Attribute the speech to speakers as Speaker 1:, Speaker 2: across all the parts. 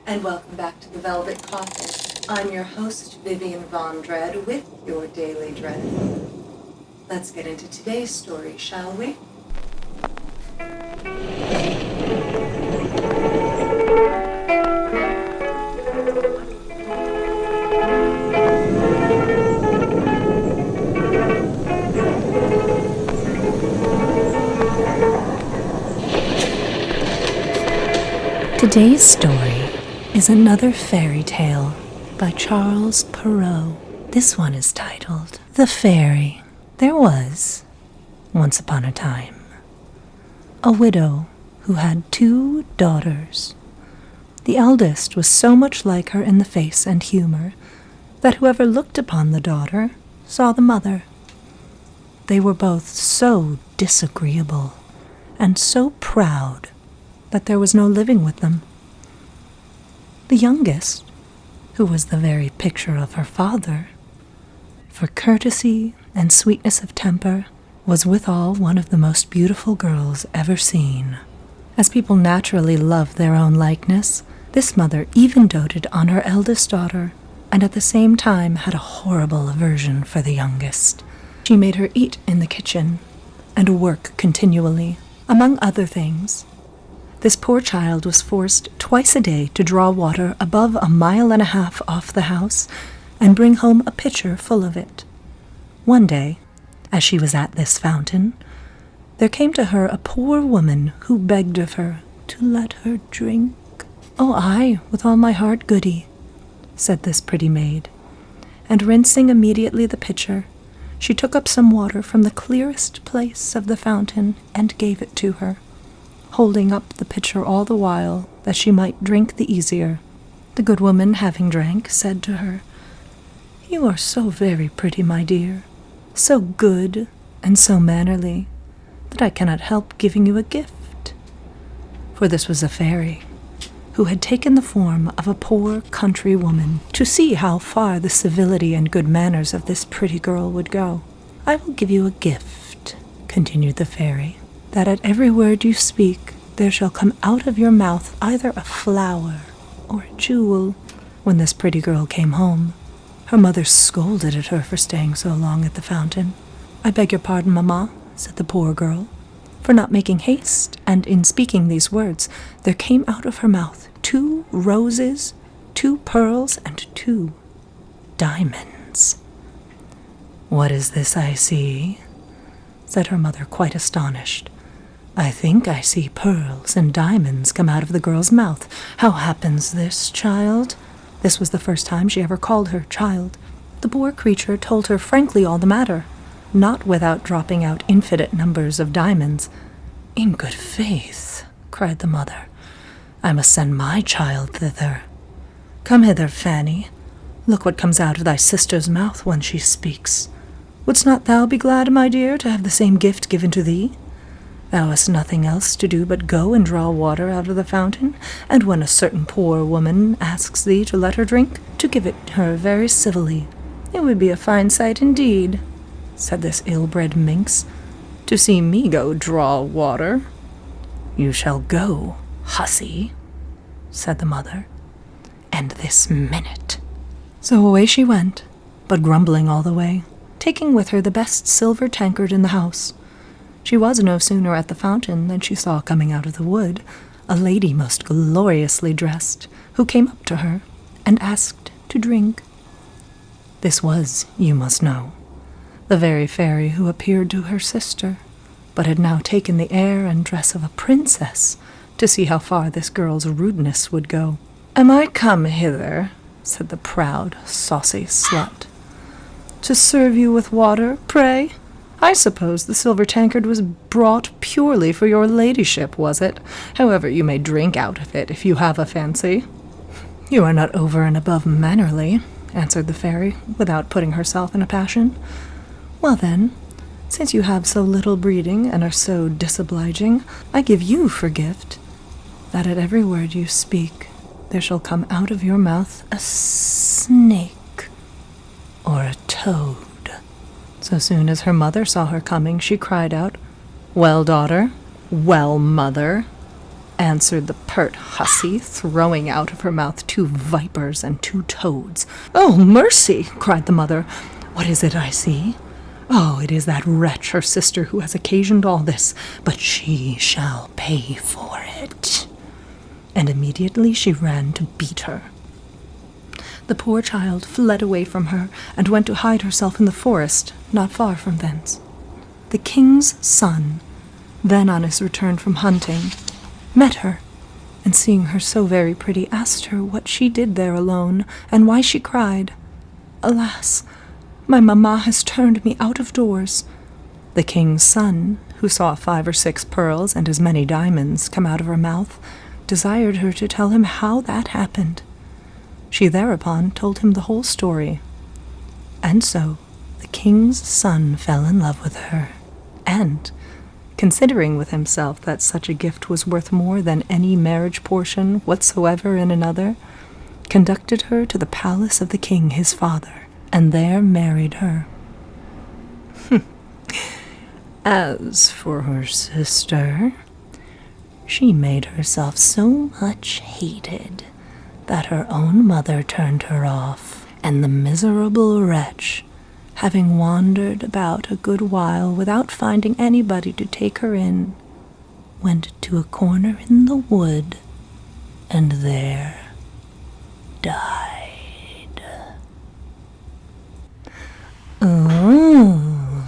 Speaker 1: and welcome back to the Velvet Coffin. I'm your host, Vivienne Von Dread, with your Daily Dread. Let's get into today's story, shall we? Today's story is another fairy tale by Charles Perrault. This one is titled The Fairy. There was, once upon a time, a widow who had 2 daughters. The eldest was so much like her in the face and humor that whoever looked upon the daughter saw the mother. They were both so disagreeable and so proud that there was no living with them. The youngest, who was the very picture of her father, for courtesy and sweetness of temper, was withal one of the most beautiful girls ever seen. As people naturally love their own likeness, this mother even doted on her eldest daughter, and at the same time had a horrible aversion for the youngest. She made her eat in the kitchen and work continually. Among other things, this poor child was forced twice a day to draw water above 1.5 miles off the house and bring home a pitcher full of it. One day, as she was at this fountain, there came to her a poor woman who begged of her to let her drink. "Oh, aye, with all my heart, goody," said this pretty maid, and rinsing immediately the pitcher, she took up some water from the clearest place of the fountain and gave it to her, holding up the pitcher all the while, that she might drink the easier. The good woman, having drank, said to her, "You are so very pretty, my dear, so good and so mannerly, that I cannot help giving you a gift." For this was a fairy, who had taken the form of a poor country woman, to see how far the civility and good manners of this pretty girl would go. "I will give you a gift," continued the fairy, "that at every word you speak there shall come out of your mouth either a flower or a jewel." When this pretty girl came home, her mother scolded at her for staying so long at the fountain. "I beg your pardon, mamma," said the poor girl, for not making haste, and in speaking these words there came out of her mouth 2 roses, 2 pearls, and 2 diamonds. "What is this I see?" said her mother, quite astonished. "I think I see pearls and diamonds come out of the girl's mouth. How happens this, child?" This was the first time she ever called her child. The poor creature told her frankly all the matter, not without dropping out infinite numbers of diamonds. "In good faith," cried the mother, "I must send my child thither. Come hither, Fanny. Look what comes out of thy sister's mouth when she speaks. Wouldst not thou be glad, my dear, to have the same gift given to thee? Thou hast nothing else to do but go and draw water out of the fountain, and when a certain poor woman asks thee to let her drink, to give it her very civilly. It would be a fine sight indeed," said this ill-bred minx, "to see me go draw water." "You shall go, hussy," said the mother, "and this minute." So away she went, but grumbling all the way, taking with her the best silver tankard in the house. She was no sooner at the fountain than she saw coming out of the wood a lady most gloriously dressed, who came up to her and asked to drink. This was, you must know, the very fairy who appeared to her sister, but had now taken the air and dress of a princess, to see how far this girl's rudeness would go. "Am I come hither," said the proud, saucy slut, "to serve you with water, pray? I suppose the silver tankard was brought purely for your ladyship, was it? However, you may drink out of it if you have a fancy." "You are not over and above mannerly," answered the fairy, without putting herself in a passion. "Well then, since you have so little breeding and are so disobliging, I give you for gift that at every word you speak there shall come out of your mouth a snake or a toad." So soon as her mother saw her coming, she cried out, "Well, daughter, well, mother, answered the pert hussy, throwing out of her mouth 2 vipers and 2 toads. "Oh, mercy!" cried the mother. "What is it I see? Oh, it is that wretch, her sister, who has occasioned all this, but she shall pay for it." And immediately she ran to beat her. The poor child fled away from her, and went to hide herself in the forest, not far from thence. The king's son, then on his return from hunting, met her, and seeing her so very pretty, asked her what she did there alone, and why she cried. "Alas, my mamma has turned me out of doors." The king's son, who saw 5 or 6 pearls and as many diamonds come out of her mouth, desired her to tell him how that happened. She thereupon told him the whole story, and so the king's son fell in love with her, and, considering with himself that such a gift was worth more than any marriage portion whatsoever in another, conducted her to the palace of the king his father, and there married her. As for her sister, she made herself so much hated that her own mother turned her off, and the miserable wretch, having wandered about a good while without finding anybody to take her in, went to a corner in the wood, and there died. Ooh,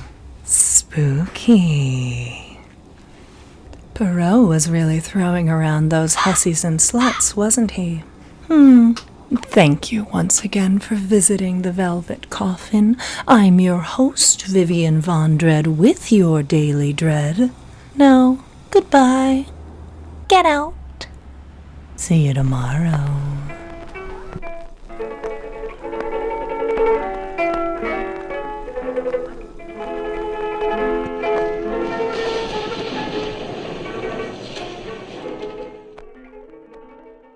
Speaker 1: spooky. Perrault was really throwing around those hussies and sluts, wasn't he? Thank you once again for visiting the Velvet Coffin. I'm your host, Vivienne Von Dread, with your daily dread. Now, goodbye. Get out. See you tomorrow.